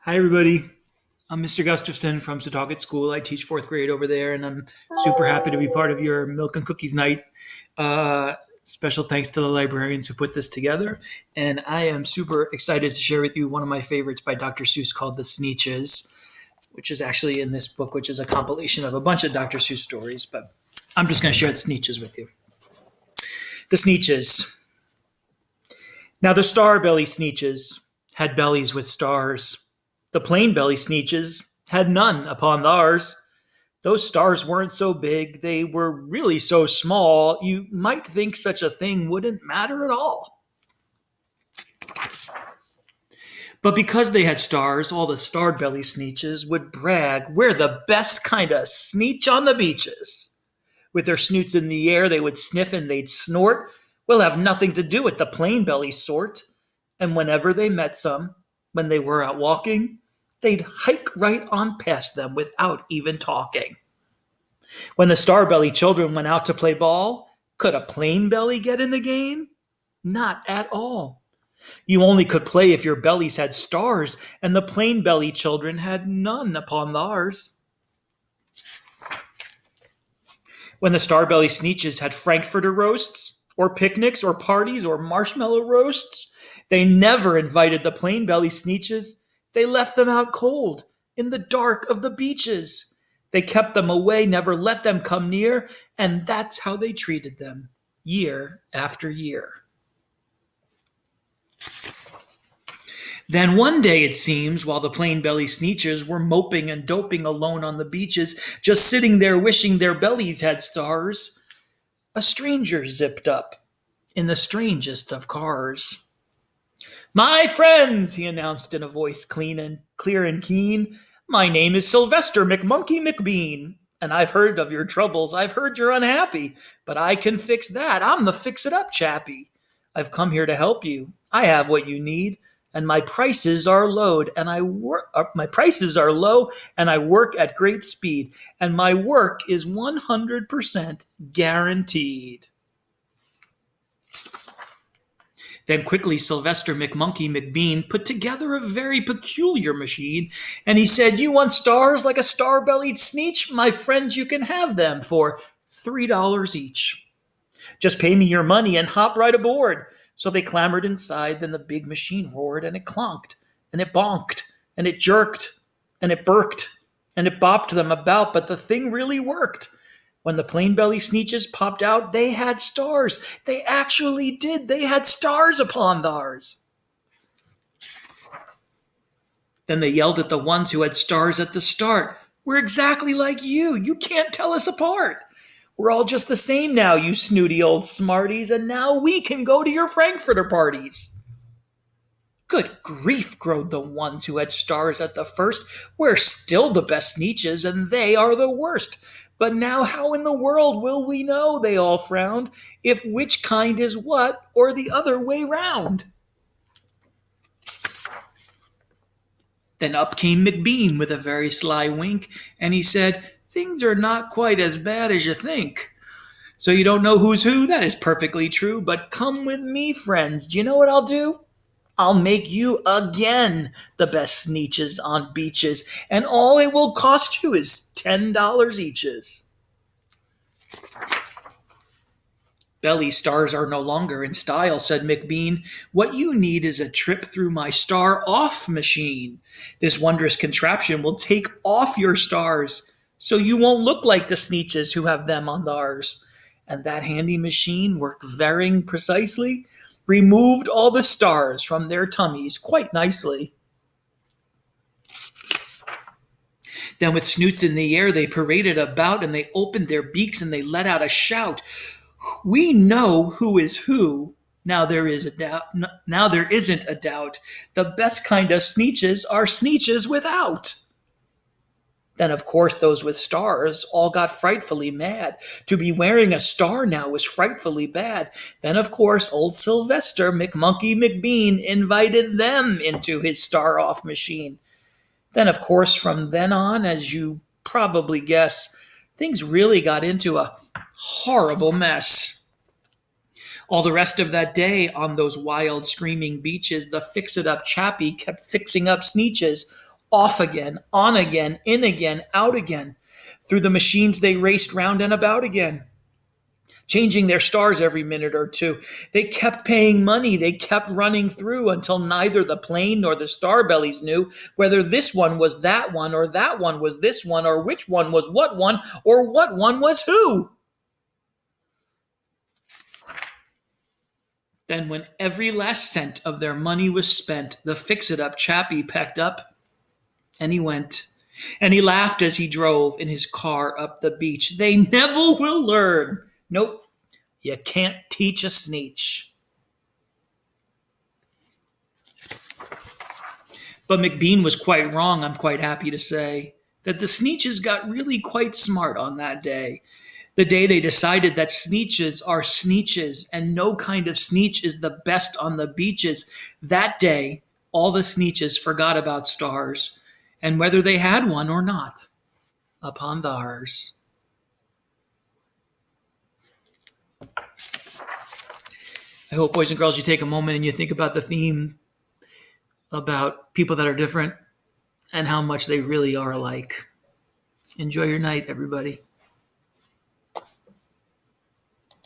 Hi, everybody. I'm Mr. Gustafson from Setauket School. I teach fourth grade over there, and I'm super happy to be part of your Milk and Cookies night. Special thanks to the librarians who put this together. And I am super excited to share with you one of my favorites by Dr. Seuss called The Sneetches, which is actually in this book, which is a compilation of a bunch of Dr. Seuss stories. But I'm just going to share the Sneetches with you. The Sneetches. Now, the star belly Sneetches had bellies with stars. The plain belly Sneetches had none upon theirs. Those stars weren't so big, they were really so small, you might think such a thing wouldn't matter at all. But because they had stars, all the starred belly Sneetches would brag, we're the best kind of sneetch on the beaches. With their snoots in the air, they would sniff and they'd snort. We'll have nothing to do with the plain belly sort. And whenever they met some, when they were out walking, they'd hike right on past them without even talking. When the star belly children went out to play ball, could a plain belly get in the game? Not at all. You only could play if your bellies had stars, and the plain belly children had none upon theirs. When the star belly Sneetches had Frankfurter roasts, or picnics, or parties, or marshmallow roasts, they never invited the plain belly Sneetches. They left them out cold in the dark of the beaches. They kept them away, never let them come near, and that's how they treated them year after year. Then one day, it seems, while the plain belly Sneetches were moping and doping alone on the beaches, just sitting there wishing their bellies had stars, a stranger zipped up in the strangest of cars. My friends, he announced in a voice clear and keen, my name is Sylvester McMonkey McBean, and I've heard of your troubles. I've heard you're unhappy, but I can fix that. I'm the fix-it-up chappie. I've come here to help you. I have what you need, and my prices are low, and I work at great speed, and my work is 100% guaranteed. Then quickly Sylvester McMonkey McBean put together a very peculiar machine, and he said, you want stars like a star-bellied Sneetch? My friends, you can have them for $3 each. Just pay me your money and hop right aboard. So they clambered inside, then the big machine roared, and it clonked, and it bonked, and it jerked, and it burked, and it bopped them about, but the thing really worked. When the plain belly Sneetches popped out, they had stars. They actually did. They had stars upon theirs. Then they yelled at the ones who had stars at the start. We're exactly like you. You can't tell us apart. We're all just the same now, you snooty old smarties, and now we can go to your Frankfurter parties. Good grief, crowed the ones who had stars at the first. We're still the best Sneetches, and they are the worst. But now how in the world will we know, they all frowned, if which kind is what, or the other way round? Then up came McBean with a very sly wink, and he said, things are not quite as bad as you think. So you don't know who's who? That is perfectly true, but come with me, friends. Do you know what I'll do? I'll make you again the best Sneetches on beaches, and all it will cost you is $10 eaches. Belly stars are no longer in style, said McBean. What you need is a trip through my star-off machine. This wondrous contraption will take off your stars, so you won't look like the Sneetches who have them on theirs. And that handy machine worked very precisely, removed all the stars from their tummies quite nicely. Then with snoots in the air they paraded about, and they opened their beaks and they let out a shout. We know who is who. Now there isn't a doubt. The best kind of Sneetches are Sneetches without. Then, of course, those with stars all got frightfully mad. To be wearing a star now was frightfully bad. Then, of course, old Sylvester McMonkey McBean invited them into his star-off machine. Then, of course, from then on, as you probably guess, things really got into a horrible mess. All the rest of that day on those wild, screaming beaches, the fix-it-up chappie kept fixing up Sneetches. Off again, on again, in again, out again. Through the machines they raced round and about again, changing their stars every minute or two. They kept paying money, they kept running through until neither the plane nor the star bellies knew whether this one was that one, or that one was this one, or which one was what one, or what one was who. Then, when every last cent of their money was spent, the fix-it-up chappie packed up, and he went. And he laughed as he drove in his car up the beach. They never will learn. Nope, you can't teach a Sneetch. But McBean was quite wrong, I'm quite happy to say, that the Sneetches got really quite smart on that day. The day they decided that Sneetches are Sneetches and no kind of Sneetch is the best on the beaches. That day, all the Sneetches forgot about stars and whether they had one or not upon theirs. I hope, boys and girls, you take a moment and you think about the theme about people that are different and how much they really are alike. Enjoy your night, everybody.